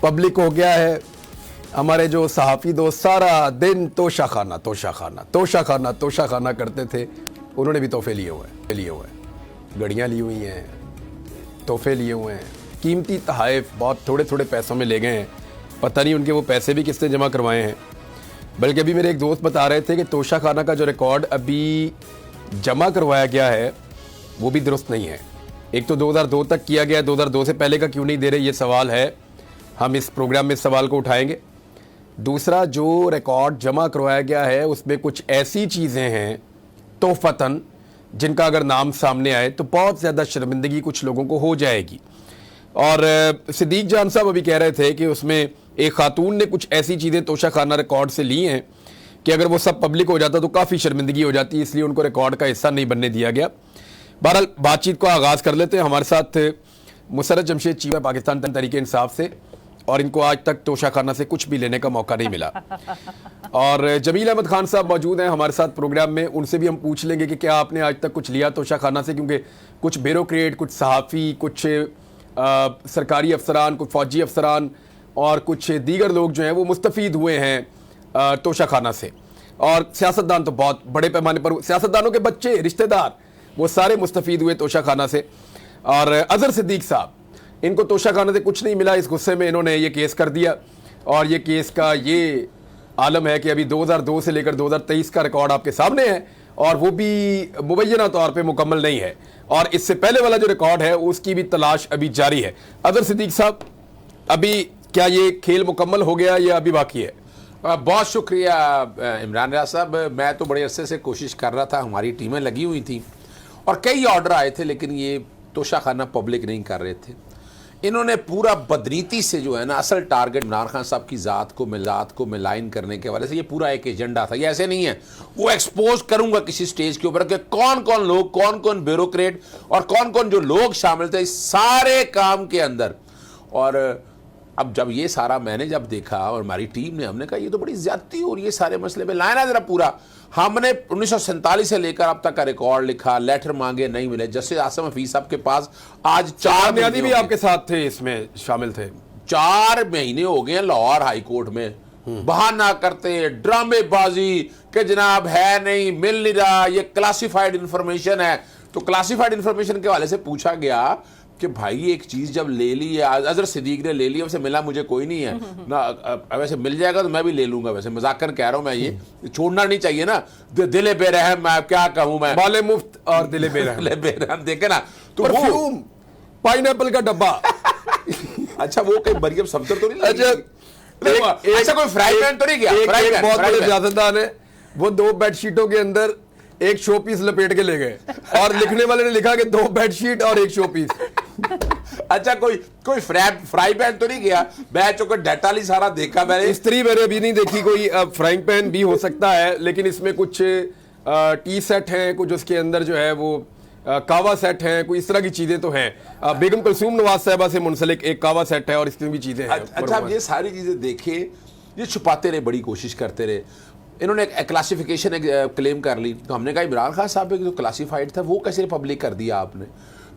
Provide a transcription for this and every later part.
Public हो गया है। हमारे जो सहाफ़ी दोस्त सारा दिन तोशा खाना तोशा खाना तोशा खाना तोशा खाना करते थे, उन्होंने भी तोहफे लिए हुए हैं, घड़ियाँ ली हुई हैं, तोहफे लिए हुए हैं, कीमती तहाइफ बहुत थोड़े थोड़े पैसों में ले गए हैं। पता नहीं उनके वो पैसे भी किसने जमा करवाए हैं। बल्कि अभी मेरे एक दोस्त बता रहे थे कि तोशा खाना का जो रिकॉर्ड अभी जमा करवाया गया है वो भी दुरुस्त नहीं है। एक तो 2002 तक किया गया, 2002 से पहले का क्यों नहीं दे रहे, ये सवाल है। हम इस प्रोग्राम में इस सवाल को उठाएंगे। दूसरा, जो रिकॉर्ड जमा करवाया गया है उसमें कुछ ऐसी चीज़ें हैं तोहफतन जिनका अगर नाम सामने आए तो बहुत ज़्यादा शर्मिंदगी कुछ लोगों को हो जाएगी। और सिद्दीक जान साहब अभी कह रहे थे कि उसमें एक खातून ने कुछ ऐसी चीज़ें तोशा खाना रिकॉर्ड से ली हैं कि अगर वो सब पब्लिक हो जाता तो काफ़ी शर्मिंदगी हो जाती, इसलिए उनको रिकॉर्ड का हिस्सा नहीं बनने दिया गया। बहरहाल बातचीत को आगाज़ कर लेते हैं। हमारे साथ मुसर्रत जमशेद चीफ है पाकिस्तान तहरीक इंसाफ से, और इनको आज तक तोशा खाना से कुछ भी लेने का मौका नहीं मिला। और जमील अहमद खान साहब मौजूद हैं हमारे साथ प्रोग्राम में, उनसे भी हम पूछ लेंगे कि क्या आपने आज तक कुछ लिया तोशा खाना से, क्योंकि कुछ ब्यूरोक्रेट, कुछ सहाफ़ी, कुछ सरकारी अफसरान, कुछ फ़ौजी अफसरान और कुछ दीगर लोग जो हैं वो मुस्तफ़ीद हुए हैं तोशा खाना से। और सियासतदान तो बहुत बड़े पैमाने पर, सियासतदानों के बच्चे, रिश्तेदार, वो सारे मुस्तफ़ीद हुए तोशा खाना से। और अज़हर सिद्दीक साहब, इनको तोशा खाना से कुछ नहीं मिला, इस गुस्से में इन्होंने ये केस कर दिया। और ये केस का ये आलम है कि अभी 2002 से लेकर 2023 का रिकॉर्ड आपके सामने है, और वो भी मुबैना तौर पे मुकम्मल नहीं है। और इससे पहले वाला जो रिकॉर्ड है उसकी भी तलाश अभी जारी है। अज़हर सिद्दीक साहब, अभी क्या ये खेल मुकम्मल हो गया या अभी बाकी है? बहुत शुक्रिया इमरान रियाज साहब। मैं तो बड़े अरसे से कोशिश कर रहा था, हमारी टीमें लगी हुई थी और कई ऑर्डर आए थे, लेकिन ये तोशा खाना पब्लिक नहीं कर रहे थे। इन्होंने पूरा बदनीति से जो है ना, असल टारगेट इमरान खान साहब की ज़ात को मिलाइन करने के वजह से ये पूरा एक एजेंडा था। ये ऐसे नहीं है, वो एक्सपोज करूंगा किसी स्टेज के ऊपर कि कौन कौन लोग, कौन कौन ब्यूरोक्रेट और कौन कौन जो लोग शामिल थे इस सारे काम के अंदर। और अब जब ये सारा मैंने जब देखा और हमारी टीम ने, हमने कहा ये तो बड़ी ज्यादती हो रही है, सारे मसले में लाया ना जरा पूरा। हमने 1947 से लेकर अब तक का रिकॉर्ड लिखा, लेटर मांगे, नहीं मिले। जस्टिस आसिम हफीज साहब के पास आज 4 महीने भी आपके साथ थे, इसमें शामिल थे। 4 महीने हो गए लाहौर हाई कोर्ट में बहाना करते, ड्रामेबाजी कि जनाब है नहीं, मिल नहीं रहा, ये क्लासिफाइड इंफॉर्मेशन है। तो क्लासिफाइड इंफॉर्मेशन के हवाले से पूछा गया कि भाई एक चीज जब ले ली है, अज़हर सिद्दीक ने ले ली, वैसे मिला मुझे कोई नहीं है ना, वैसे मिल जाएगा तो मैं भी ले लूंगा। वैसे मजाक कर कह रहा हूं मैं, ये छोड़ना नहीं चाहिए ना। दिले बेरहम, मैं क्या कहूं, मैं बाले मुफ्त और दिले बेरहम देखे ना, तो वो पाइनएप्पल का डब्बा। अच्छा, वो कहीं मरियम सफदर तो नहीं? अच्छा, कोई फ्राई पैन तो नहीं गया? एक बहुत बड़े सियासतदान है, वो 2 बेडशीटों के अंदर एक शो पीस लपेट के ले गए और लिखने वाले ने लिखा कि 2 बेडशीट और 1 शो पीस। अच्छा, कोई फ्राई पैन तो नहीं गया? मैं चुका डेटॉल ही सारा देखा मैंने। इस्त्री मैंने अभी नहीं देखी, कोई फ्राइंग पैन भी हो सकता है, लेकिन इसमें कुछ टी सेट हैं, कुछ उसके अंदर जो है वो कावा सेट है, कोई इस तरह की चीजें तो हैं। बेगम कुलसूम नवाज साहबा से मुंसलिक एक कावा सेट है और इसमें भी चीजें हैं। अच्छा, अब ये सारी चीजें देखे, ये छुपाते रहे, बड़ी कोशिश करते रहे। इन्होंने एक क्लासिफिकेशन क्लेम कर ली, तो हमने कहा इमरान खान साहब जो क्लासिफाइड था वो कैसे पब्लिक कर दिया आपने?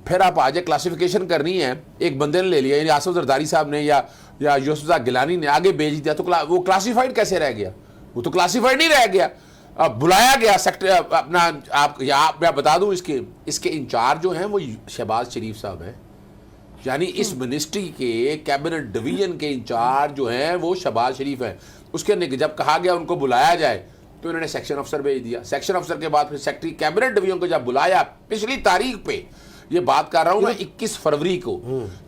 फिर आप आज क्लासिफिकेशन करनी है, एक बंदे ने ले लिया, यानी आसिफ जरदारी साहब ने या यूसुफ गिलानी ने आगे भेज दिया, तो वो क्लासिफाइड कैसे रह गया? वो तो क्लासिफाइड नहीं रह गया। अब बुलाया गया सेक्टर अपना, आप मैं बता दूं, इसके इंचार्ज जो हैं वो शहबाज शरीफ साहब हैं, यानी इस मिनिस्ट्री के कैबिनेट डिवीजन के इंचार्ज जो हैं वो शहबाज शरीफ हैं। उसके जब कहा गया उनको बुलाया जाए तो इन्होंने सेक्शन अफसर भेज दिया। सेक्शन अफसर के बाद फिर सेक्रेटरी कैबिनेट डिवीजन को जब बुलाया, पिछली तारीख पे ये बात कर रहा हूं मैं, 21 फरवरी को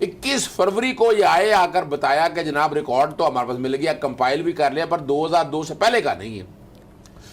21 फरवरी को ये आए, आकर बताया कि जनाब रिकॉर्ड तो हमारे पास मिल गया, कंपाइल भी कर लिया, पर 2002 से पहले का नहीं है।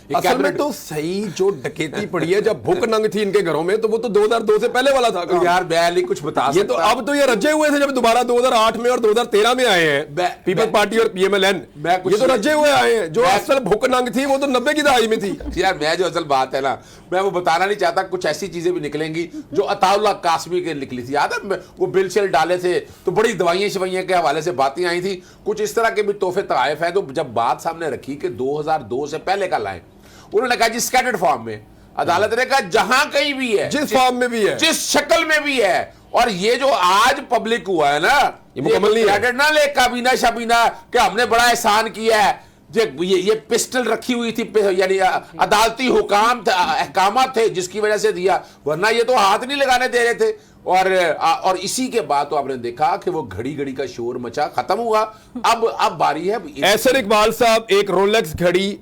असल में तो सही जो डकैती पड़ी है, जब भूख नंग थी इनके घरों में, तो वो तो 2002 से पहले वाला था। तो यार मैं कुछ बता ये तो अब तो ये रजे हुए थे जब दोबारा 2008 में और 2013 में आए हैं पीपल्स पार्टी और पीएमएलएन, ये तो रजे हुए आए हैं। जो असल भूख नंग थी वो तो 90 की दहाई में थी। यार मैं जो असल बात है ना, मैं वो बताना नहीं चाहता, कुछ ऐसी चीजें भी निकलेंगी जो अताउल्लाह कासमी के निकली थी। याद है वो बिल शिल डाले थे तो बड़ी दवाइयां शवाइयां के हवाले से बातें आई थी, कुछ इस तरह के भी तोहफे तोहफ है। तो जब बात सामने रखी कि 2002 से पहले का लाएं, उन्होंने कहा जी स्कैटर्ड फॉर्म में, अदालत ने कहा जहां कहीं भी है, जिस फॉर्म में भी है, जिस शक्ल में भी है। और ये जो आज पब्लिक हुआ है ना, ये मुकम्मल नहीं है। क्रेडिट ना ले काबीना शाबीना कि हमने बड़ा एहसान किया है, ये पिस्टल रखी हुई थी, यानी अदालती हुकाम अहकामात थे जिसकी वजह से दिया, वरना ये तो हाथ नहीं लगाने दे रहे थे। और इसी के बाद तो आपने देखा कि वो घड़ी घड़ी का शोर मचा, खत्म हुआ। अब बारी है एहसन इकबाल साहब एक रोलेक्स घड़ी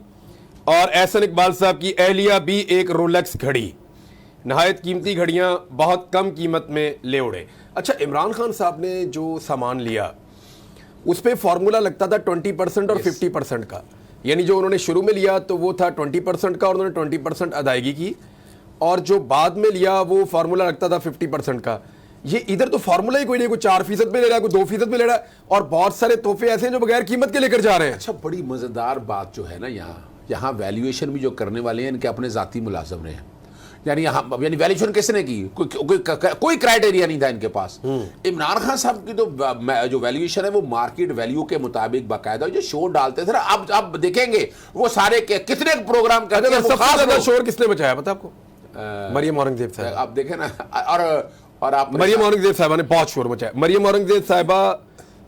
और एहसन इकबाल साहब की अहलिया भी एक रोलेक्स घड़ी, नहायत कीमती घड़ियां बहुत कम कीमत में ले उड़े। अच्छा, इमरान खान साहब ने जो सामान लिया उस पर फॉर्मूला लगता था 20% और 50% का, यानी जो उन्होंने शुरू में लिया तो वो था 20% का और उन्होंने 20% अदायगी की, और जो बाद में लिया वो फार्मूला लगता था 50% का। ये इधर तो फार्मूला ही कोई नहीं, कोई 4% में ले रहा है, कोई 2% में ले रहा है, और बहुत सारे तोहफे ऐसे हैं जो बगैर कीमत के लेकर जा रहे हैं। अच्छा, बड़ी मजेदार बात जो है ना, यहाँ वैल्यूएशन भी जो करने वाले हैं इनके अपने जाती मुलाजम रहे हैं, यानी वैल्यूएशन किसने की, कोई क्राइटेरिया नहीं था इनके पास। इमरान खान साहब की तो जो वैल्यूएशन है वो मार्केट वैल्यू के मुताबिक बाकायदा जो शोर डालते थे ना, अब देखेंगे वो सारे कितने प्रोग्राम करते हैं। सबसे ज्यादा शोर किसने मचाया पता आपको? मरियम औरंगजेब साहब। आप देखें ना, और आप मरियम औरंगजेब साहबा ने बहुत शोर मचाया। मरियम औरंगजेब साहबा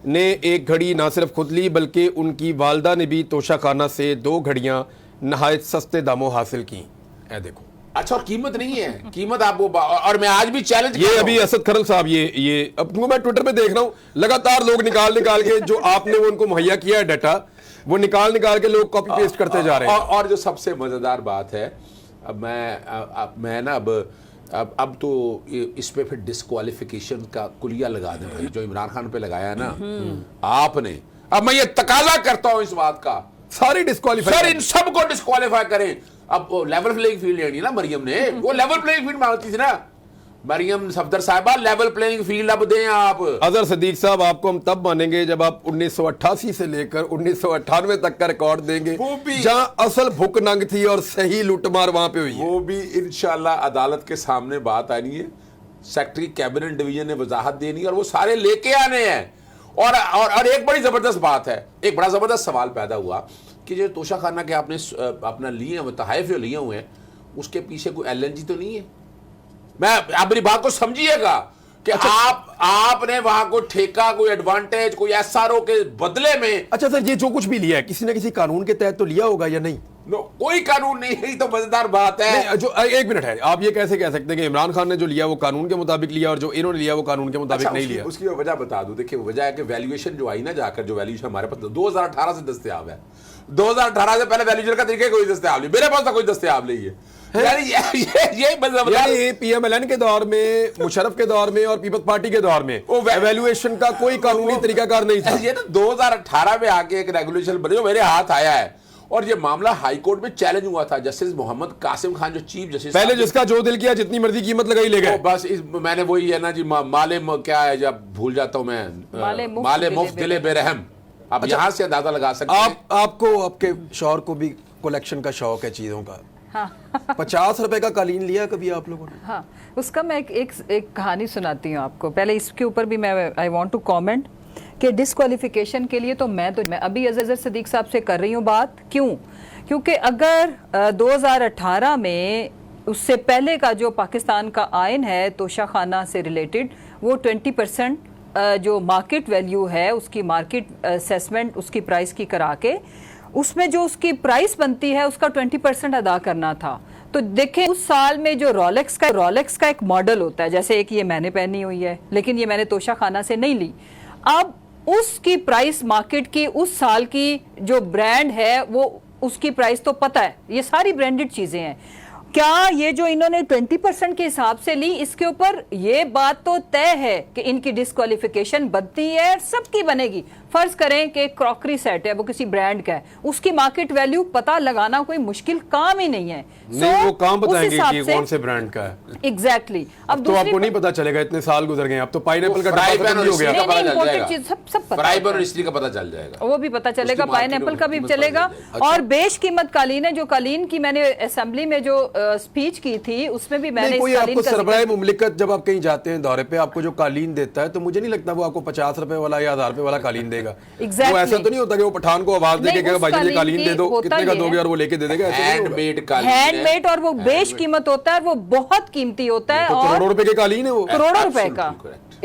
ने एक घड़ी ना सिर्फ खुद ली बल्कि उनकी वालदा ने भी तोशाखाना से 2 घड़ियां नहायत सस्ते दामों हासिल की। ए देखो, अच्छा, और कीमत नहीं है, कीमत आप वो, और मैं आज भी चैलेंज, ये अभी असद खरल साहब, ये अब मैं ट्विटर पे देख रहा हूं लगातार लोग निकाल के जो आपने वो उनको मुहैया किया है डाटा, वो निकाल के लोग कॉपी पेस्ट करते जा रहे हैं। और जो सबसे मजेदार बात है, अब मैं ना अब तो इस पे फिर डिस्क्वालिफिकेशन का कुलिया लगा दें भाई, जो इमरान खान पे लगाया है ना आपने। अब मैं ये तकाजा करता हूं इस बात का, सारी डिस्क्वालीफाई, सर इन सबको डिस्क्वालीफाई करें। अब वो लेवल प्लेइंग फील्ड लेनी ना मरियम ने, वो लेवल प्लेइंग फील्ड मांगती थी ना मरियम सफदर साहिबा, लेवल प्लेइंग फील्ड अब दें आप। अजहर सदीक साहब, आपको हम तब मानेंगे जब आप 1988 से लेकर 1998 तक का रिकॉर्ड देंगे, जहां असल भुक नंग थी और सही लूटमार वहां पे हुई है। वो भी इंशाल्लाह अदालत के सामने बात आनी है, सेक्रेटरी कैबिनेट डिवीजन ने वजाहत देनी है और वो सारे लेके आने हैं। और एक बड़ी जबरदस्त बात है, एक बड़ा जबरदस्त सवाल पैदा हुआ कि जो तोशाखाना के आपने अपना लिए हैं, तहाइफ जो लिए हुए हैं, उसके पीछे कोई LNG तो नहीं है? मैं आप मेरी बात को समझिएगा कि आपने वहां को ठेका, कोई एडवांटेज, कोई SRO के बदले में। अच्छा सर, ये जो कुछ भी लिया है किसी ना किसी कानून के तहत तो लिया होगा या नहीं? कोई कानून नहीं है, तो मजेदार बात है। जो एक मिनट है, आप ये कैसे कह सकते हैं कि इमरान खान ने जो लिया वो कानून के मुताबिक लिया और जो इन्होंने लिया वो कानून के मुताबिक नहीं लिया? उसकी वजह बता दूं, देखिए वजह है कि वैल्यूएशन जो आई ना, जाकर जो वैल्यूएशन हमारे पास 2018 से दस्तयाब है, 2018 से पहले वैल्यूएशन का तरीका कोई दस्तयाब नहीं, मेरे पास तो कोई दस्तयाब नहीं है। यानी PMLN के दौर में, मुशर्रफ के दौर में और पीपल्स पार्टी के दौर में वैल्यूएशन का कोई कानूनी तरीकाकार नहीं था। ये ना 2018 में आके एक रेगुलेशन बने जो मेरे हाथ आया है, और ये मामला हाई कोर्ट में चैलेंज हुआ था। जस्टिस मोहम्मद कासिम खान जो चीफ जस्टिस, पहले जिसका जो दिल किया जितनी मर्जी कीमत लगाई ले गए, बस मैंने वही है ना जी, माले क्या है, जब भूल जाता हूं मैं, माले मुफ्त दिले बेरहम। अब यहां से अंदाजा लगा सकते हैं। आपको आपके शौहर को भी कलेक्शन का शौक है चीजों का। हाँ। 50 रुपए का कालीन लिया कभी आप लोगों ने? हाँ, उसका मैं एक कहानी सुनाती हूँ आपको। पहले इसके ऊपर भी मैं आई वांट टू कमेंट कि डिस्क्वालिफिकेशन के लिए तो मैं अभी अजहर सदीक साहब से कर रही हूँ बात। क्योंकि अगर 2018 में उससे पहले का जो पाकिस्तान का आइन है तोशाखाना से रिलेटेड, वो 20% जो मार्केट वैल्यू है उसकी मार्केट असेसमेंट उसकी प्राइस की करा के उसमें जो उसकी प्राइस बनती है उसका 20% अदा करना था। तो देखें उस साल में जो रोलेक्स का एक मॉडल होता है, जैसे एक ये मैंने पहनी हुई है लेकिन ये मैंने तोशाखाना से नहीं ली। अब उसकी प्राइस मार्केट की उस साल की जो ब्रांड है वो उसकी प्राइस तो पता है, ये सारी ब्रांडेड चीजें हैं। क्या ये जो इन्होंने 20% के हिसाब से ली, इसके ऊपर ये बात तो तय है कि इनकी डिस्क्वालिफिकेशन बनती है, सबकी बनेगी। फर्ज करें कि क्रॉकरी सेट है, वो किसी ब्रांड का है, उसकी मार्केट वैल्यू पता लगाना कोई मुश्किल काम ही नहीं है। नहीं, वो काम बताएंगे कि कौन से ब्रांड का है। एग्जैक्टली। अब तो आपको नहीं पता चलेगा, इतने साल गुजर गए, अब तो पाइनएप्पल का डब्बा खत्म हो गया। सब पता का पता चल जाएगा, वो भी पता चलेगा, पाइनएप्पल का भी चलेगा। और बेशकीमत कालीन है, जो कालीन की मैंने असेंबली में जो स्पीच की थी उसमें भी मैंने कोई आपको सरबराह मुमलिकत जब आप कहीं जाते हैं दौरे पे, आपको जो कालीन देता है तो मुझे नहीं लगता वो आपको 50 रुपए वाला या 1000 रुपए वाला कालीन देगा। Exactly. वो ऐसा तो नहीं होता कि वो पठान को आवाज देके कहेगा भाई ये कालीन दे दो, कितने का दोगे, और वो लेके दे देगा। हैंडमेड, और वो बेशकीमत होता है, वो बहुत कीमती होता है, करोड़ों रुपए के कालीन है वो, करोड़ों रुपए का।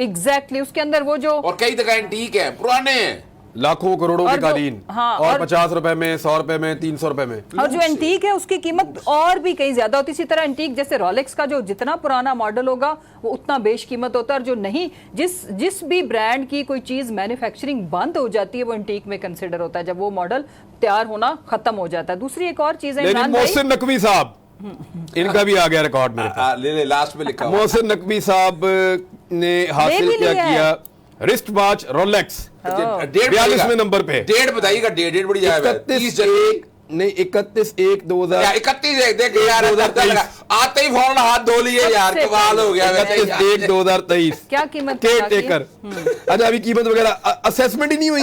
एग्जैक्टली उसके अंदर वो जो और कई जगह एंटीक है, पुराने हैं, लाखों करोड़ों और के जो- कालीन, हाँ, और और- 50 रुपए में, 100 रुपए में, 300 रुपए में। और जो एंटीक है उसकी कीमत और भी कहीं ज्यादा होती है। इसी तरह एंटीक जैसे रोलेक्स का जो जितना पुराना मॉडल होगा वो उतना बेशकीमत होता है, और जो नहीं, जिस भी ब्रांड की कोई चीज मैन्युफैक्चरिंग बंद हो जाती है वो एंटीक में कंसिडर होता है, जब वो मॉडल तैयार होना खत्म हो जाता है। दूसरी एक और चीज है लेकिन इमरान भाई, मोहसिन नकवी साहब, इनका भी आ गया रिकॉर्ड मेरे पास। ले लास्ट में लिखा हुआ। मोहसिन नकवी साहब ने हासिल भी क्या लिया है। किया, रिस्ट वॉच रोलेक्स डेट 42वें नंबर पे, डेट बताइएगा, डेट बड़ी जाए 31/1/2000 31 देख यार, 2023 आते ही फौरन हाथ धो लिए यार, सबसे कमाल हो गया। 31/1/2023 क्या कीमत केयर बता दी है? टेकर। अच्छा अभी कीमत वगैरह असेसमेंट ही नहीं हुई।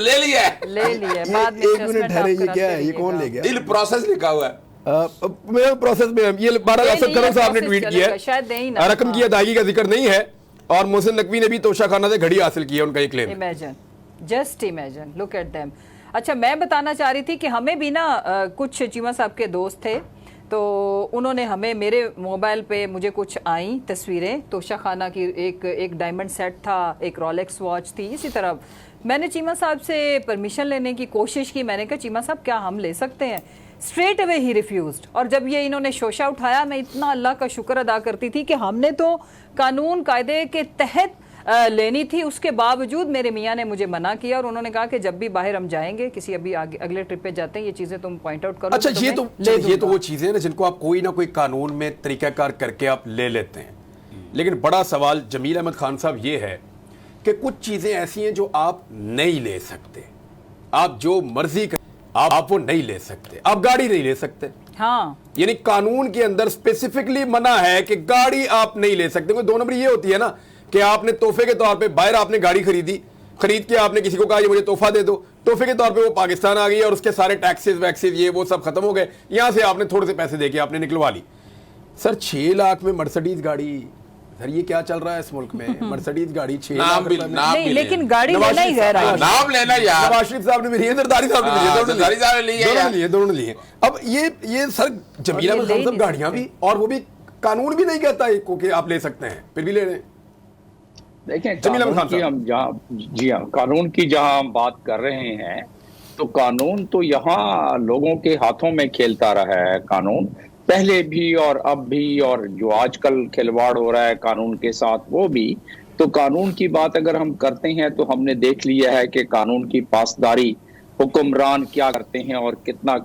ले लिया है, ले लिए बाद में एक मिनट assessment ठहरे, आप ये क्या है, कराते ये कौन ले रहिएगा। गया? इन प्रोसेस लिखा हुआ है। मेरे प्रोसेस में है। ये 12 नहीं, असद करण साहब ने process ट्वीट चलेगा, किया शायद दे ही ना। है, रकम की अदायगी का जिक्र नहीं है, और मोहसिन नकवी ने भी तोशाखाना से घड़ी हासिल की है, उनका ये क्लेम है। Imagine, just imagine, look at them. अच्छा, मैं बताना चाह रही थी कि हमें भी ना कुछ चीमा साहब के दोस्त थे, तो उन्होंने हमें, मेरे मोबाइल पे मुझे कुछ आई तस्वीरें, तोशाखाना की एक डायमंड सेट था, एक रोलेक्स वॉच थी। इसी तरह मैंने चीमा साहब से परमिशन लेने की कोशिश की, मैंने कहा चीमा साहब क्या हम ले सकते हैं? Straight away he refused. और जब ये इन्होंने शोशा उठाया, मैं इतना अल्लाह का शुक्र अदा करती थी कि हमने तो कानून कायदे के तहत लेनी थी, उसके बावजूद मेरे मियाँ ने मुझे मना किया, और उन्होंने कहा कि जब भी बाहर हम जाएंगे, किसी अभी अगले ट्रिप पे जाते हैं, ये चीजें तुम पॉइंट आउट करो। अच्छा तो ये तुम्हें तो वो चीजें हैं ना जिनको आप कोई ना कोई कानून में तरीकाकार करके आप ले लेते हैं, लेकिन बड़ा सवाल जमील अहमद खान साहब ये है कि कुछ चीजें ऐसी हैं जो आप नहीं ले सकते, आप जो मर्जी कर आप वो नहीं ले सकते। आप गाड़ी नहीं ले सकते, हाँ, यानी कानून के अंदर स्पेसिफिकली मना है कि गाड़ी आप नहीं ले सकते। कोई दो नंबर ये होती है ना कि आपने तोहफे के तौर पे बाहर आपने गाड़ी खरीद के आपने किसी को कहा ये मुझे तोहफा दे दो, तोहफे के तौर पे वो पाकिस्तान आ गई और उसके सारे टैक्सेस वैक्सेस ये वो सब खत्म हो गए, यहां से आपने थोड़े से पैसे देके आपने निकलवा ली। सर 6 लाख में मर्सिडीज गाड़ी, सर ये क्या चल रहा है इस मुल्क में? मर्सिडीज गाड़ी 6 नाम लाख भी रुपए में। नाम नहीं, भी लेकिन गाड़ी लेना ही गैर है। नाम लेना यार, नवाज शरीफ साहब ने भी लिए, जरदारी साहब ने भी लिए, हाँ, दोनों ने जरदारी साहब ने लिए दोनों यार। ने लिए, दोनों ने लिए। अब ये सर जमील अहमद खान साहब गाड़ियां भी, और वो भी कानून भी नहीं कहता है कि आप ले सकते हैं, फिर भी ले रहे हैं। देखें, जमील अहमद कानून खान की हम जहाँ, जी हाँ, कानून की जहाँ हम बात कर रहे हैं, तो कानून तो यहाँ लोगों के हाथों में खेलता रहा है। कानून पहले भी और अब भी, और जो आजकल खिलवाड़ हो रहा है कानून के साथ वो भी। तो कानून की बात अगर हम करते हैं तो हमने देख लिया है कि कानून की पासदारी हुक्मरान क्या करते हैं और कितना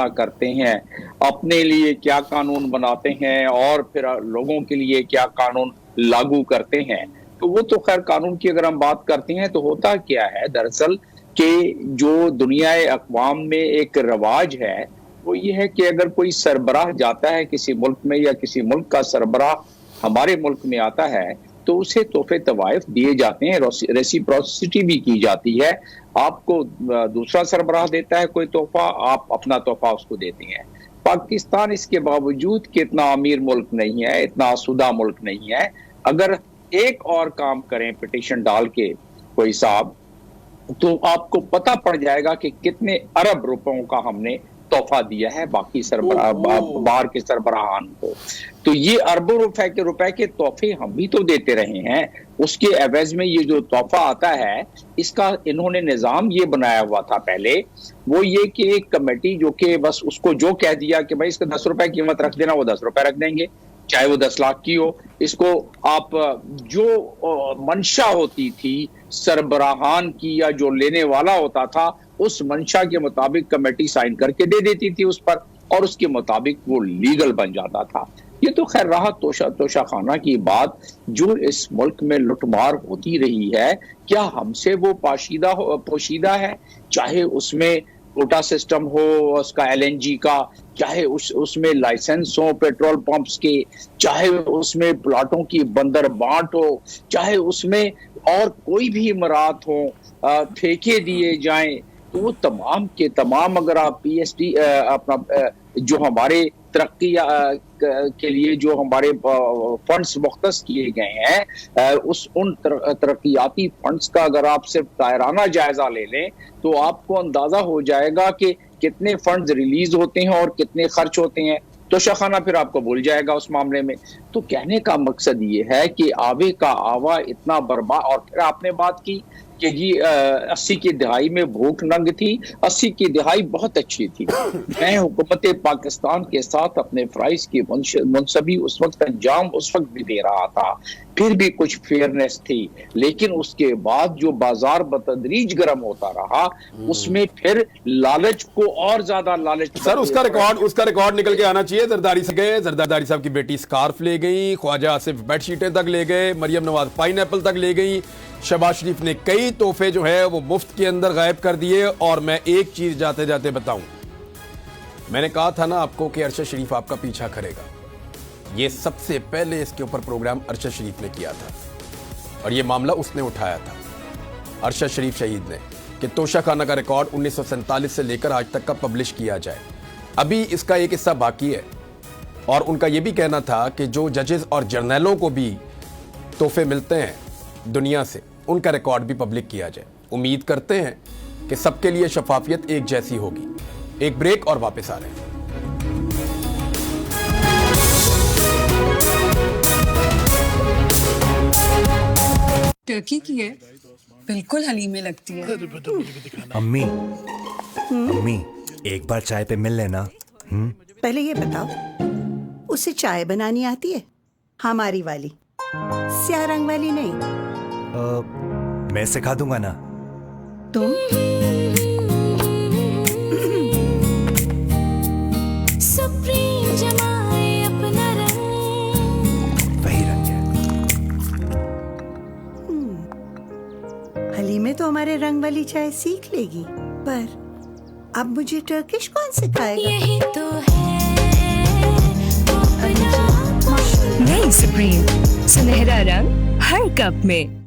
करते हैं, अपने लिए क्या कानून बनाते हैं और फिर लोगों के लिए क्या कानून लागू करते हैं। तो वो तो खैर कानून की अगर हम बात करते हैं तो होता क्या है दरअसल कि जो दुनिया अक़वाम में एक रवाज है वो ये है कि अगर कोई सरबराह जाता है किसी मुल्क में, या किसी मुल्क का सरबराह हमारे मुल्क में आता है, तो उसे तोहफे तवाइफ दिए जाते हैं, रेसिप्रोसिटी भी की जाती है। आपको दूसरा सरबराह देता है कोई तोहफा, आप अपना तोहफा उसको देते हैं। पाकिस्तान इसके बावजूद कि इतना अमीर मुल्क नहीं है, इतना आसूदा मुल्क नहीं है, अगर एक और काम करें पिटीशन डाल के कोई साहब, तो आपको पता पड़ जाएगा कि कितने अरब रुपयों का हमने तोहफा दिया है बाकी बाहर के सरबराहान को। तो ये अरबों रुपए के तोहफे हम भी तो देते रहे हैं, उसके एवज में ये जो तोहफा आता है इसका इन्होंने निजाम ये बनाया हुआ था पहले, वो ये कि एक कमेटी जो कि बस उसको जो कह दिया कि भाई इसका 10 रुपए कीमत रख देना, वो 10 रुपए रख देंगे, चाहे वो 10 लाख की हो। इसको आप जो मंशा होती थी सरबराहान की या जो लेने वाला होता था, उस मंशा के मुताबिक कमेटी साइन करके दे देती थी उस पर, और उसके मुताबिक वो लीगल बन जाता था। ये तो खैर रहा तोशाखाना की बात जो इस मुल्क में लुटमार होती रही है, क्या हमसे वो पोशीदा है? चाहे उसमें कोटा सिस्टम हो, उसका LNG का, चाहे उसमें लाइसेंस हो पेट्रोल पंप्स के, चाहे उसमें प्लाटों की बंदर बांट हो, चाहे उसमें और कोई भी इमारत हो, ठेके दिए जाएं, तो वो तमाम के तमाम अगर आप PSD अपना जो हमारे तरक्की के लिए जो हमारे फंड्स मुख्तस किए गए हैं, उन तरक्याती फंड्स का अगर आप सिर्फ दायराना जायजा ले लें तो आपको अंदाजा हो जाएगा कि कितने फंड्स रिलीज होते हैं और कितने खर्च होते हैं। तोशाखाना फिर आपको भूल जाएगा उस मामले में। तो कहने का मकसद ये है कि आवे का आवा इतना बर्बाद। और फिर आपने बात की कि जी 80 की दहाई में भूख नंग थी, 80 की दहाई बहुत अच्छी थी। मैं हुकूमत पाकिस्तान के साथ अपने फ़राइज़ की मुनसबी उस वक्त अंजाम उस वक्त भी दे रहा था, फिर भी कुछ फेयरनेस थी। लेकिन उसके बाद जो बाजार बतदरीज गर्म होता रहा, उसमें फिर लालच को और ज्यादा लालच। सर उसका रिकॉर्ड निकल के आना चाहिए। जरदारी से गए, जरदारी साहब की बेटी स्कार्फ ले गई, ख्वाजा आसिफ बेडशीटें तक ले गए, मरियम नवाज पाइनएप्पल तक ले गई, शहबाज शरीफ ने कई तोहफे जो है वो मुफ्त के अंदर गायब कर दिए। और मैं एक चीज जाते जाते बताऊं, मैंने कहा था ना आपको कि अरशद शरीफ आपका पीछा करेगा। ये सबसे पहले इसके ऊपर प्रोग्राम अरशद शरीफ ने किया था और ये मामला उसने उठाया था, अरशद शरीफ शहीद ने, कि तोशाखाना का रिकॉर्ड 1947 से लेकर आज तक का पब्लिश किया जाए। अभी इसका एक हिस्सा बाकी है और उनका यह भी कहना था कि जो जजेस और जर्नलों को भी तोहफे मिलते हैं दुनिया से, उनका रिकॉर्ड भी पब्लिक किया जाए। उम्मीद करते हैं कि सबके लिए शफाफियत एक जैसी होगी। एक ब्रेक और वापस आ रहे हैं। टर्की की है, बिल्कुल हलीमे लगती है। अम्मी अम्मी एक बार चाय पे मिल लेना। पहले ये बताओ, उसे चाय बनानी आती है? हमारी वाली, स्याह रंग वाली नहीं। मैं सिखा दूंगा ना। तुम सुप्रीम जमाए अपना रंग, वही रंग है। हलीमे तो हमारे रंग वाली चाय सीख लेगी, पर अब मुझे टर्किश कौन सिखाएगा? यही तो है अपना। नई सुप्रीम, सुनहरा रंग हर कप में।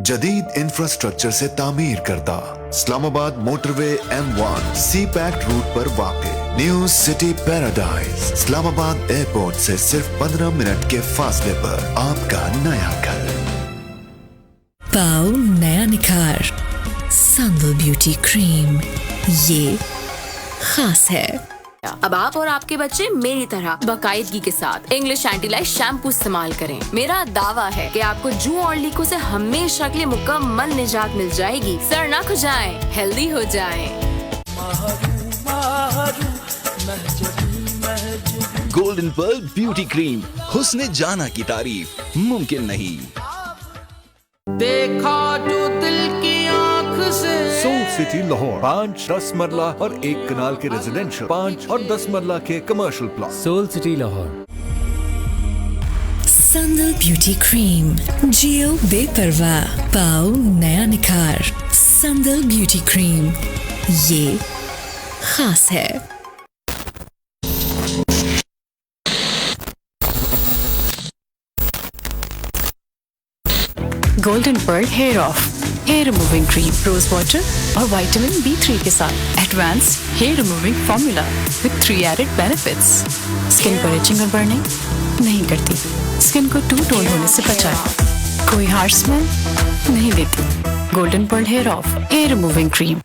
जदीद इंफ्रास्ट्रक्चर से तामीर करदा इस्लामाबाद मोटरवे M1 सी पैक्ट रूट पर वाक़ new city paradise Islamabad airport से सिर्फ 15 मिनट के फासले पर आपका नया घर। पाओ नया निखार संदल ब्यूटी क्रीम, ये खास है। अब आप और आपके बच्चे मेरी तरह बाकायदगी के साथ इंग्लिश एंटी-लाइस शैम्पू इस्तेमाल करें। मेरा दावा है कि आपको जूं और लीकों से हमेशा के लिए मुकम्मल निजात मिल जाएगी। सर ना खुजाएं, हेल्दी हो जाएं। गोल्डन पर्ल ब्यूटी क्रीम, हुस्न जाना की तारीफ मुमकिन नहीं। देखा जो दिल की आंख से। सोल सिटी लाहौर 5, 10 मरला और 1 कनाल के रेजिडेंशियल, 5 और 10 मरला के commercial plot. Soul city Lahore. Sandal beauty cream, जियो बेपरवाह, पाओ नया निखार। संदल ब्यूटी क्रीम, ये खास है। Golden pearl hair off, hair removing cream, rose water और विटामिन B3 के साथ advanced hair removing formula with 3 added benefits. Skin पर इचिंग और बर्निंग नहीं करती, स्किन को टू टोन होने से बचाए, कोई हार्श स्मेल नहीं देती। Golden pearl hair off, hair removing cream.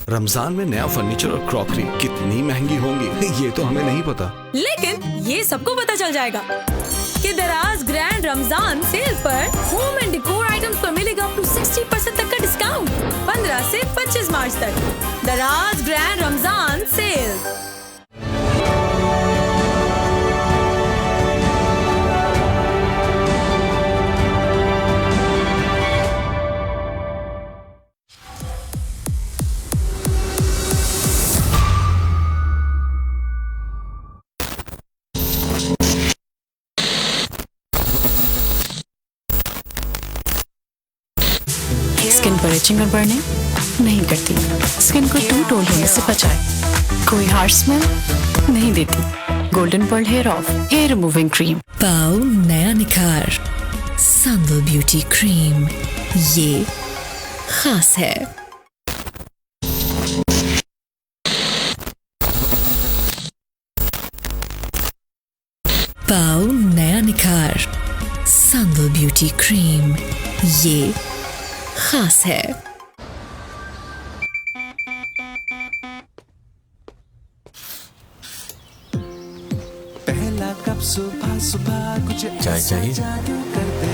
Ramzan में नया फर्नीचर और क्रॉकरी कितनी महंगी होंगी ये तो हमें नहीं पता, लेकिन ये सबको पता चल जाएगा कि दराज ग्रैंड रमजान सेल पर होम एंड डेकोर आइटम्स पर मिलेगा अप टू 60% तक का डिस्काउंट 15 से 25 मार्च तक। दराज ग्रैंड रमजान सेल। स्किन पर इचिंग और बर्निंग नहीं करती, स्किन को टू टोन होने से बचाए, कोई हार्श स्मेल नहीं देती। Golden pearl hair off hair removing cream. पाओ नया निखार, संदल ब्यूटी क्रीम, ये खास है। पाओ नया निखार, संदल ब्यूटी क्रीम, ये खास है। पहला कप सुबह सुबह कुछ चाय चाहिए? जादू कर दे,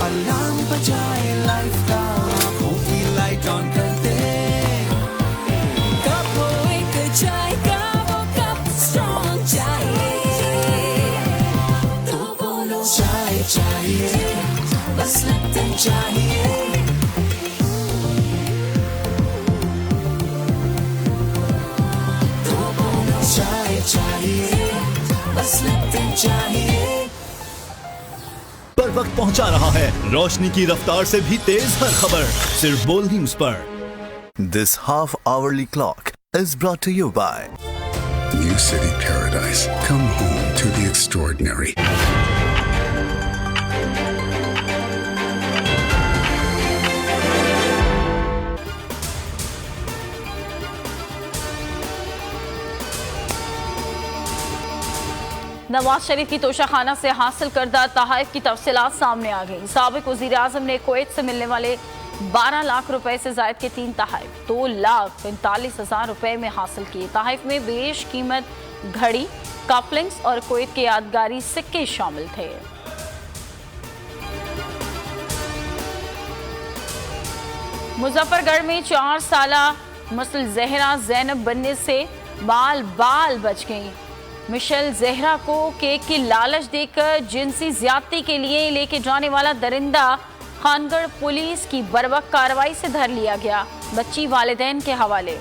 अलार्म बजाए लाइफ का, आंखों की लाइट ऑन कर दे। कप हो एक चाय का, वो कप स्ट्रॉन्ग चाहिए, तो बोलो चाय चाहिए, बस लिप्टन चाहिए। तो बोलो चाय चाहिए, बस लिप्टन चाहिए। पर वक्त पहुंचा रहा है रोशनी की रफ्तार से भी तेज हर खबर सिर्फ बोल न्यूज पर। This half-hourly clock is brought to you by New City Paradise. Come home to the extraordinary. Nawaz Sharif की तोशाखाना से हासिल करदा तोहफे की तफसीलात सामने आ गई। साबिक वजीर आजम ने कुवैत से मिलने वाले 12 लाख रुपए से जायद के 3 तोहफे 2,45,000 रुपए में हासिल किए। तोहफे में बेश कीमत घड़ी, कपलिंग्स और कुवैत के यादगारी सिक्के शामिल थे। मुजफ्फरगढ़ में 4 साला मुसल जहरा जैनब बनने से बाल बच गई। मिशेल जहरा को केक की लालच देकर जिनसी ज्यादती के लिए लेके जाने वाला दरिंदा खानगढ़ पुलिस की बर्वक्त कार्रवाई से धर लिया गया। बच्ची वालिदैन के हवाले।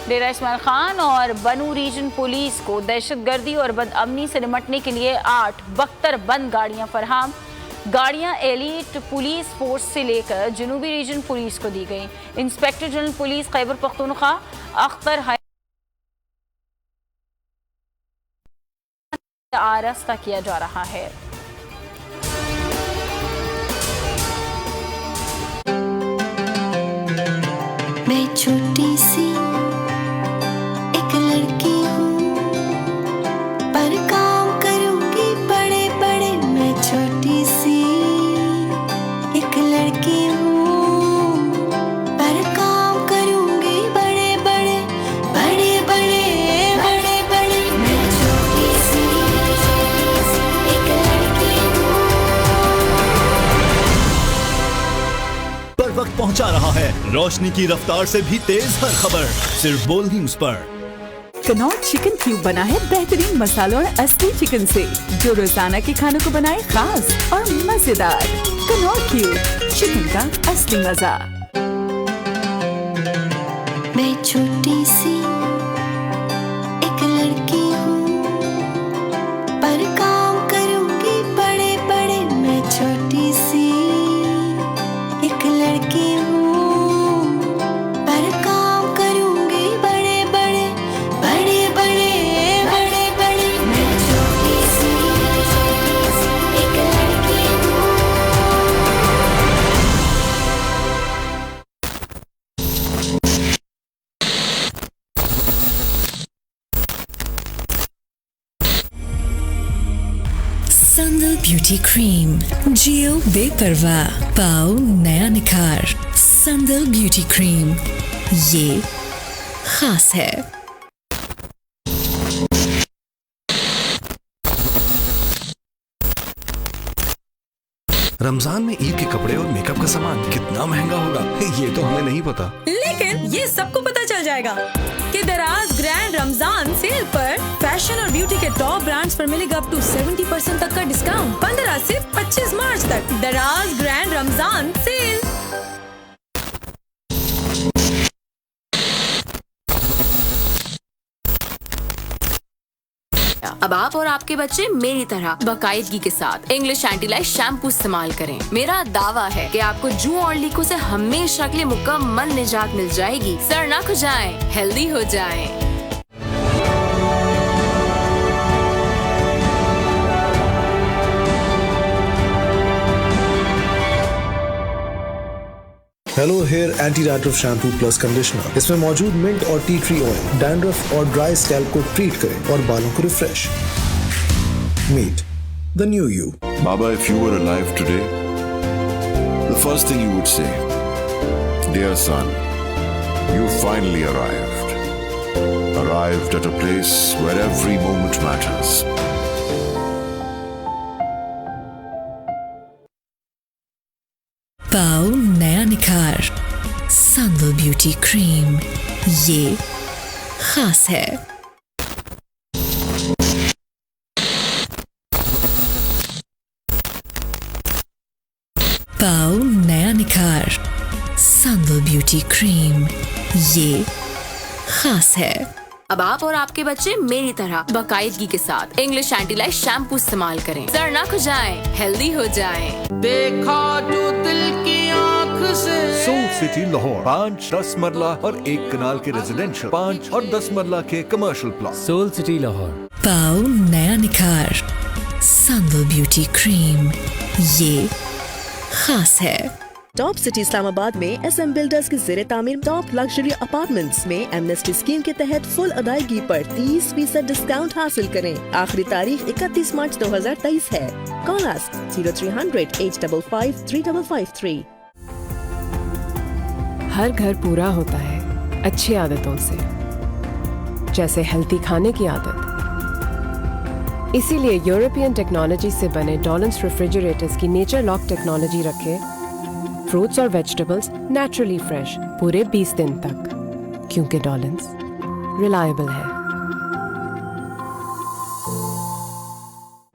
डेरा इस्माइल खान और बनू रीजन पुलिस को दहशतगर्दी और बदअमनी से निपटने के लिए 8 बख्तर बंद गाड़ियां फरहम। गाड़ियां एलीट पुलिस फोर्स से लेकर जनूबी रीजन पुलिस को दी गई। Inspector general police Khyber Pakhtunkhwa Akhtar आरास्ता किया जा रहा है। मैं छोटी सी एक लड़की हूँ, पर काम करूँगी बड़े बड़े। मैं छोटी सी एक लड़की हूँ, पर काम करूँगी बड़े बड़े बड़े बड़े बड़े बड़े। मैं छोटी सी एक लड़की हूँ। पर वक्त पहुंचा रहा है रोशनी की रफ्तार से भी तेज हर खबर सिर्फ बोल न्यूज पर। कनॉट चिकन क्यूब बना है बेहतरीन मसालों और असली चिकन से, जो रोजाना के खानों को बनाए खास और मजेदार। कनॉट क्यूब, चिकन का असली मजा। मैं छोटी सी एक लड़की हूँ, पर काम करूँगी बड़े बड़े। मैं छोटी सी एक लड़की हूँ, पर काम करूँगी बड़े बड़े बड़े बड़े बड़े बड़े। मैं छोटी सी एक लड़की हूँ। संदल ब्यूटी क्रीम, जियो बेपरवाह, पाओ नया निखार। संदल ब्यूटी क्रीम, ये खास है। रमजान में ईद के कपड़े और मेकअप का सामान कितना महंगा होगा, ये तो हमें नहीं पता। लेकिन ये सबको पता चल जाएगा कि दराज ग्रैंड रमजान सेल पर फैशन और ब्यूटी के टॉप ब्रांड्स पर मिलेगा अप टू 70% तक का डिस्काउंट 15 से 25 मार्च तक। दराज ग्रैंड रमजान सेल। अब आप और आपके बच्चे मेरी तरह बाकायदगी के साथ इंग्लिश एंटी-लाइश शैम्पू इस्तेमाल करें। मेरा दावा है कि आपको जूं और लीकों से हमेशा के लिए मुकम्मल निजात मिल जाएगी। सर ना खुजाएं, हेल्दी हो जाएं। Hello hair anti dandruff shampoo plus conditioner. इसमें मौजूद मिंट और टी ट्री ऑयल डैंड्रफ और ड्राई स्कैल्प को ट्रीट करें और बालों को refresh. Meet the new you. Baba, if you were alive today, the first thing you would say, dear son, you finally arrived. Arrived at a place where every moment matters. पाओ नया निखार Sandal beauty cream, ये खास है। पाओ नया निखार Sandal beauty cream, ये खास है। अब आप और आपके बच्चे मेरी तरह बाकायदगी के साथ इंग्लिश एंटी-लाइश शैम्पू इस्तेमाल करें। सर ना खुजाएं, हेल्दी हो जाएं। देखा जो दिल की आँख से। सोल सिटी लाहौर 5, 10 मरला और 1 कनाल के रेजिडेंशियल, 5 और 10 मरला के commercial plot. Soul city Lahore. पाओ नया निखार संदल ब्यूटी क्रीम, ये खास है। टॉप सिटी इस्लामाबाद में SM बिल्डर्स की ज़ेरे तामीर टॉप लग्जरी अपार्टमेंट्स में एमनेस्टी स्कीम के तहत फुल अदायगी पर 30% डिस्काउंट हासिल करें। आखिरी तारीख 31 मार्च 2023 है। कॉल अस 0300 855 3553। हर घर पूरा होता है अच्छी आदतों से, जैसे हेल्थी खाने की आदत। इसीलिए यूरोपियन टेक्नोलॉजी से बने डॉलन्स रेफ्रिजरेटर्स की नेचर लॉक टेक्नोलॉजी रखे फ्रूट्स और वेजिटेबल्स नेचुरली फ्रेश पूरे 20 दिन तक, क्योंकि डॉलन्स रिलायबल है।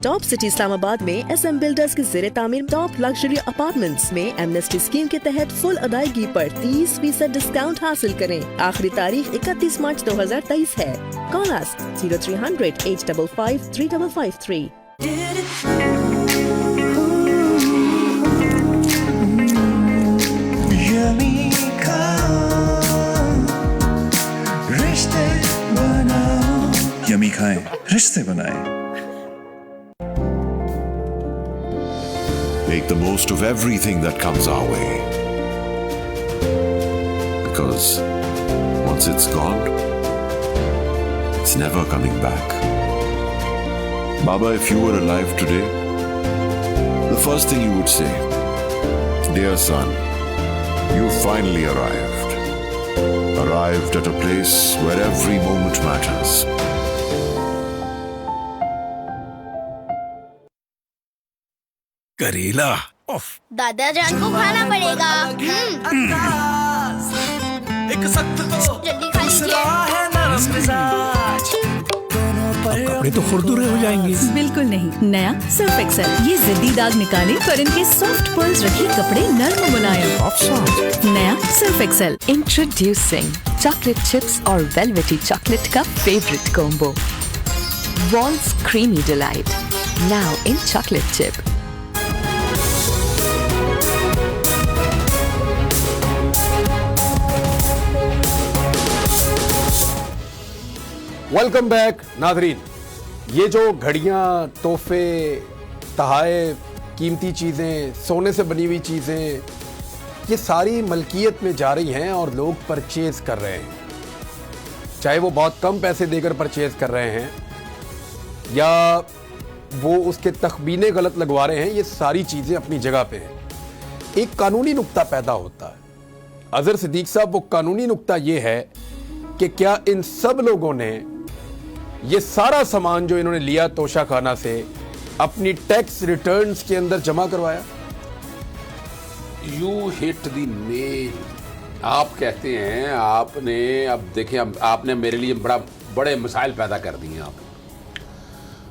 टॉप सिटी इस्लामाबाद में SM बिल्डर्स की ज़ेरे तामीर टॉप लग्जरी अपार्टमेंट्स में एमनेस्टी स्कीम के तहत फुल अदायगी पर 30% डिस्काउंट हासिल करें। आखिरी तारीख 31 मार्च 2023 है। कॉल अस 0300 855 3553। यमी खाएं, रिश्ते बनाएं। Make the most of everything that comes our way. Because once it's gone, it's never coming back. Baba, if you were alive today, the first thing you would say, dear son, you finally arrived. Arrived at a place where every moment matters. करेला दादा जान को खाना पड़ेगा। एक सख्त तो जल्दी खा लीजिए। है नरम मिजाज। कपड़े तो खुरदुरे हो जाएंगे। बिल्कुल नहीं, नया सर्फ एक्सेल, ये जिद्दी दाग निकाले पर इनके सॉफ्ट पर्ल्स रखी कपड़े नर्म मुलायम। नया Surf Excel. Introducing chocolate chips और वेलवेटी चॉकलेट का favourite combo, Wall's creamy delight, now in chocolate chip. Welcome back नाजरीन। ये जो घड़ियाँ, तोहफे, तहाए, कीमती चीज़ें, सोने से बनी हुई चीज़ें, ये सारी मलकियत में जा रही हैं और लोग परचेज़ कर रहे हैं। चाहे वो बहुत कम पैसे देकर परचेज़ कर रहे हैं या वो उसके तखमीने गलत लगवा रहे हैं, ये सारी चीज़ें अपनी जगह पे हैं। एक कानूनी नुक्ता पैदा होता है। अजहर सिद्दीक साहब, वो कानूनी नुक्ता ये है कि क्या इन सब लोगों ने ये सारा सामान जो इन्होंने लिया तोशाखाना से अपनी टैक्स रिटर्न्स के अंदर जमा करवाया? You hit the nail. आप कहते हैं आपने, अब देखिए, आपने मेरे लिए बड़े मसाइल पैदा कर दिए आप।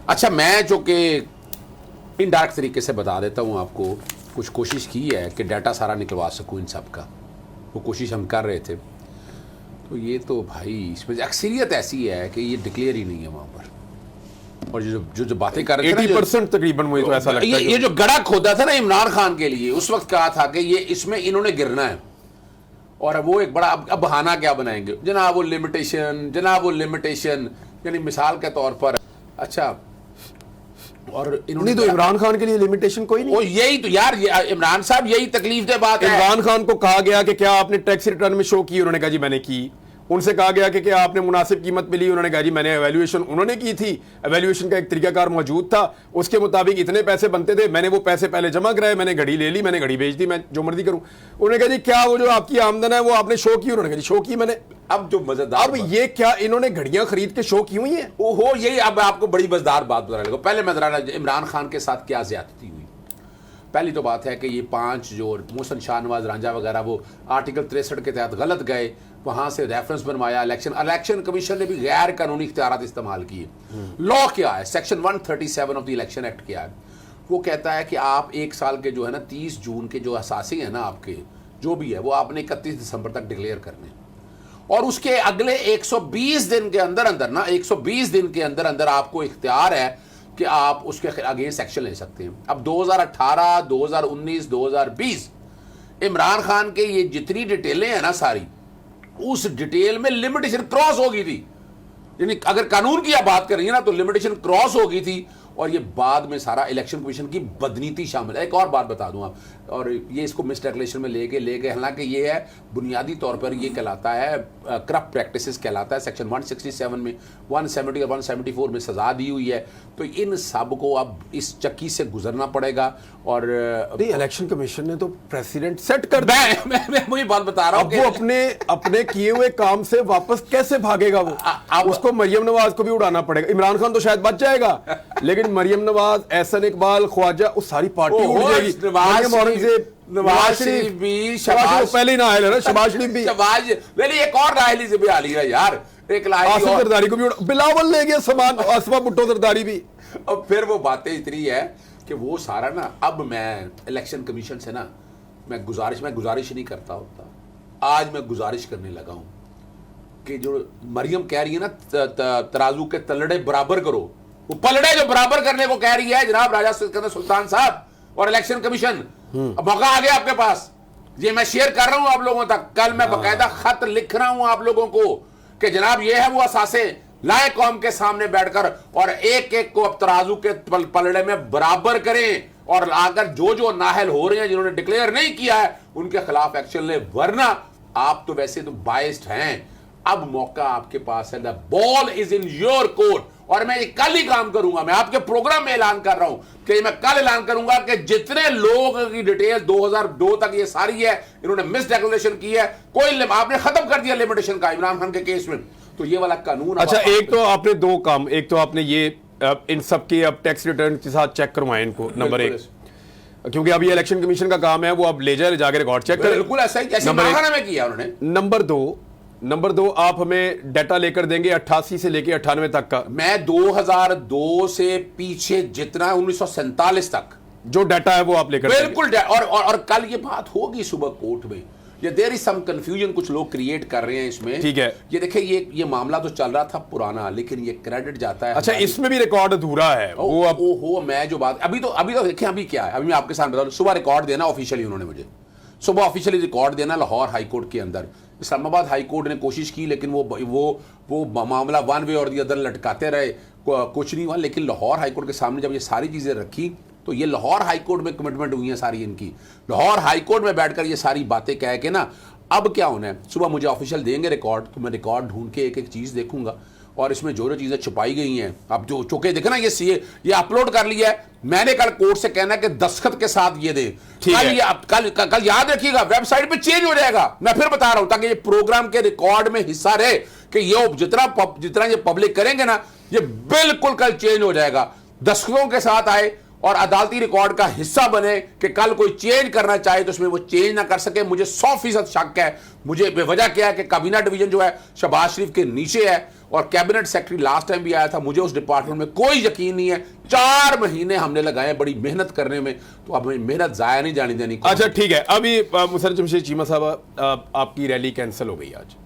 अच्छा, मैं जो कि इनडायरेक्ट तरीके से बता देता हूँ आपको, कुछ कोशिश की है कि डाटा सारा निकलवा सकूँ इन सब का। वो कोशिश हम कर रहे थे। तो ये तो भाई इसमें अक्सरियत ऐसी है कि ये डिक्लेयर ही नहीं है वहाँ पर। और जो बातें कर रहे थे 80% तकरीबन, मुझे तो ऐसा लगता है ये जो गड़ा खोदा था ना इमरान खान के लिए, उस वक्त कहा था कि ये इसमें इन्होंने गिरना है। और वो एक बड़ा अब बहाना क्या बनाएंगे, जनाब वो लिमिटेशन, जनाब वो लिमिटेशन। यानी मिसाल के तौर पर, अच्छा और नहीं तो इमरान खान के लिए लिमिटेशन कोई नहीं। वो यही तो यार, इमरान साहब यही तकलीफ दे बात है। इमरान खान को कहा गया कि क्या आपने टैक्स रिटर्न में शो की, उन्होंने कहा जी मैंने की। उनसे कहा गया कि क्या आपने मुनासिब कीमत मिली, उन्होंने कहा जी मैंने एवेल्यूएशन उन्होंने की थी, एवेल्यूएशन का एक तरीकाकार मौजूद था, उसके मुताबिक इतने पैसे बनते थे, मैंने वो पैसे पहले जमा कराए, मैंने घड़ी ले ली, मैंने घड़ी बेच दी, मैं जो मर्जी करूं। उन्होंने कहा जी क्या वो जो आपकी आमदन है वो आपने शो की, उन्होंने कहा जी शो की मैंने। अब जो मजेदार, अब ये क्या इन्होंने घड़ियां खरीद के शो की हुई है? ओहो, यही अब आपको बड़ी मजेदार बात बताने लगा। पहले मैं जरा इमरान खान के साथ क्या ज्यादती हुई। पहली तो बात है कि ये 5 जो मोहसिन शाहनवाज रांझा वगैरह वो आर्टिकल 63 के तहत गलत गए, वहां से रेफरेंस बनवाया। इलेक्शन कमीशन ने भी गैर कानूनी इख्तियारात इस्तेमाल किए। लॉ क्या है, section 137 of the election act क्या है, वो कहता है कि आप 1 साल के जो है ना 30 जून के जो असासे हैं ना आपके जो भी है वो आपने 31 दिसंबर तक डिक्लेयर करने, और उसके अगले 120 दिन के अंदर अंदर ना 120 दिन के अंदर अंदर आपको इख्तियार है कि आप उसके अगेंस्ट एक्शन ले सकते हैं। अब 2018, 2019, 2020 इमरान खान के ये जितनी डिटेलें हैं ना सारी, उस डिटेल में लिमिटेशन क्रॉस हो गई थी। यानी अगर कानून की आप बात करेंगे ना तो लिमिटेशन क्रॉस हो गई थी, और ये बाद में सारा इलेक्शन कमीशन की बदनीति शामिल है। एक और बात बता दूं आप, और ये इसको मिसडेक्लेरेशन में लेके हालांकि ये है बुनियादी तौर पर ये कहलाता है करप्ट प्रैक्टिसेस कहलाता है। सेक्शन 167 में 170 और 174 में सजा दी हुई है। तो इन सब को अब इस चक्की से गुजरना पड़ेगा। और इलेक्शन कमीशन ने तो प्रेसिडेंट सेट कर दिया। मैं वही बात बता रहा हूँ, वो अपने किए हुए काम से वापस कैसे भागेगा वो? उसको मरियम नवाज को भी उड़ाना पड़ेगा। इमरान खान तो शायद बच जाएगा, लेकिन मरियम नवाज, एहसन इकबाल, ख्वाजा, उस सारी पार्टी उड़ जाएगी। नवाज शरीफ भी, शबाज पहले ही ना आए ना, शबाज शरीफ भी, शबाज नहीं, एक और राहली से भी आ रही है यार, एक आसिफ जरदारी को भी बिलावल ले गया सामान, आसमा भुट्टो जरदारी भी। और फिर वो बातें इतनी है कि वो सारा ना, अब मैं इलेक्शन कमीशन से ना मैं गुजारिश नहीं करता होता, आज मैं गुजारिश करने लगा हूं कि जो मरियम कह रही है ना तराजू के तलड़े बराबर करो, वो पलड़े जो बराबर करने को कह रही है जनाब राजा सिकंदर सुल्तान साहब और इलेक्शन कमीशन, अब मौका आ गया आपके पास। ये मैं शेयर कर रहा हूं आप लोगों तक। कल मैं बाकायदा खत लिख रहा हूं आप लोगों को कि जनाब ये है वो असासे, लाए कौम के सामने बैठकर और एक एक को अब तराजू के पलड़े में बराबर करें, और अगर जो नाहल हो रहे हैं जिन्होंने डिक्लेयर नहीं किया है उनके खिलाफ एक्शन ले, वरना आप तो वैसे तो बाइस्ड हैं। अब मौका आपके पास है, the ball is in your court. और मैं ये कल ही काम करूंगा, मैं आपके प्रोग्राम में ऐलान कर रहा हूं कि मैं कल ऐलान करूंगा कि जितने लोग की डिटेल 2002 तक ये सारी है, इन्होंने मिस डिक्लेरेशन की है, कोई आपने खत्म कर दिया लिमिटेशन का इमरान खान के केस में, तो ये वाला कानून। अच्छा, एक तो आपने 2 काम, एक तो आपने ये इन सब के अब टैक्स रिटर्न के साथ चेक करवाएं इनको, नंबर 1, क्योंकि अब ये इलेक्शन कमीशन का काम है, वो अब ले जाके रिकॉर्ड चेक करें। बिल्कुल ऐसा ही जैसे महाराणा में किया उन्होंने। नंबर 2 आप हमें डाटा लेकर देंगे 88 से लेके 98 तक का। मैं 2002 से पीछे जितना 1947 तक जो डाटा है वो आप लेकर बिल्कुल। और कल ये बात होगी सुबह कोर्ट में, ये देयर इज सम कंफ्यूजन, कुछ लोग क्रिएट कर रहे हैं इसमें। ठीक है, ये देखिए ये मामला तो चल रहा था पुराना, लेकिन ये क्रेडिट जाता है। अच्छा, इसमें भी रिकॉर्ड अधूरा है वो। अब ओहो, मैं जो बात अभी तो देखिए अभी क्या है, अभी मैं आपके साथ बता दूं, सुबह रिकॉर्ड देना ऑफिशियली, उन्होंने मुझे सुबह ऑफिशियली रिकॉर्ड देना लाहौर हाई कोर्ट के अंदर। इस्लामाबाद हाई कोर्ट ने कोशिश की, लेकिन वो मामला वन वे और दी अदर लटकाते रहे, कुछ नहीं हुआ। लेकिन लाहौर हाई कोर्ट के सामने जब ये सारी चीजें रखी तो ये लाहौर हाई कोर्ट में कमिटमेंट हुई है सारी इनकी। लाहौर हाई कोर्ट में बैठकर ये सारी बातें कह के ना, अब क्या होना है, सुबह मुझे ऑफिशियल देंगे रिकॉर्ड, तो मैं रिकॉर्ड ढूंढ के एक एक चीज देखूंगा, और इसमें जो चीजें छुपाई गई हैं, अब जो चुके देखे ना, ये अपलोड कर लिया है, मैंने कल कोर्ट से कहना है कि दस्तखत के साथ ये दे। कल याद रखिएगा, वेबसाइट पे चेंज हो जाएगा, मैं फिर बता रहा हूं, ताकि ये प्रोग्राम के रिकॉर्ड में हिस्सा रहे कि ये जितना ये पब्लिक करेंगे ना, ये बिल्कुल कल चेंज हो जाएगा, दस्तखतों के साथ आए और अदालती रिकॉर्ड का हिस्सा बने कि कल कोई चेंज करना चाहे तो उसमें वो चेंज ना कर सके। मुझे 100% शक है, मुझे बेवजह क्या है कि काबीना डिवीजन जो है शहबाज शरीफ के नीचे है, और कैबिनेट सेक्रेटरी लास्ट टाइम भी आया था, मुझे उस डिपार्टमेंट में कोई यकीन नहीं है। 4 महीने हमने लगाए बड़ी मेहनत करने में, तो अब हमें मेहनत जाया नहीं जाने देनी। अच्छा ठीक है, अभी मुसर्रफ जमशेद चीमा साहब, आपकी रैली कैंसिल हो गई आज,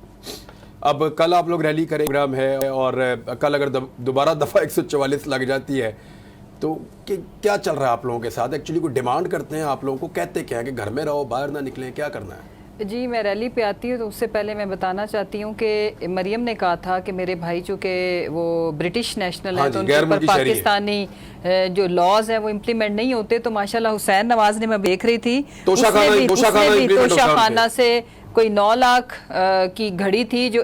अब कल आप लोग रैली करें, प्रोग्राम है, और कल अगर दोबारा दफा 144 लग जाती है तो क्या चल रहा है आप लोगों के साथ? एक्चुअली कोई डिमांड करते हैं आप लोगों को, कहते क्या है कि घर में रहो, बाहर ना निकलें, क्या करना है? जी मैं रैली पे आती हूँ तो उससे पहले मैं बताना चाहती हूँ कि मरियम ने कहा था कि मेरे भाई चूँकि वो ब्रिटिश नेशनल है तो उनके ऊपर पाकिस्तानी जो लॉज है वो इम्प्लीमेंट नहीं होते। तो माशाल्लाह हुसैन नवाज ने मैं देख रही थी उसने भी तोशाखाना से कोई 9 लाख की घड़ी थी जो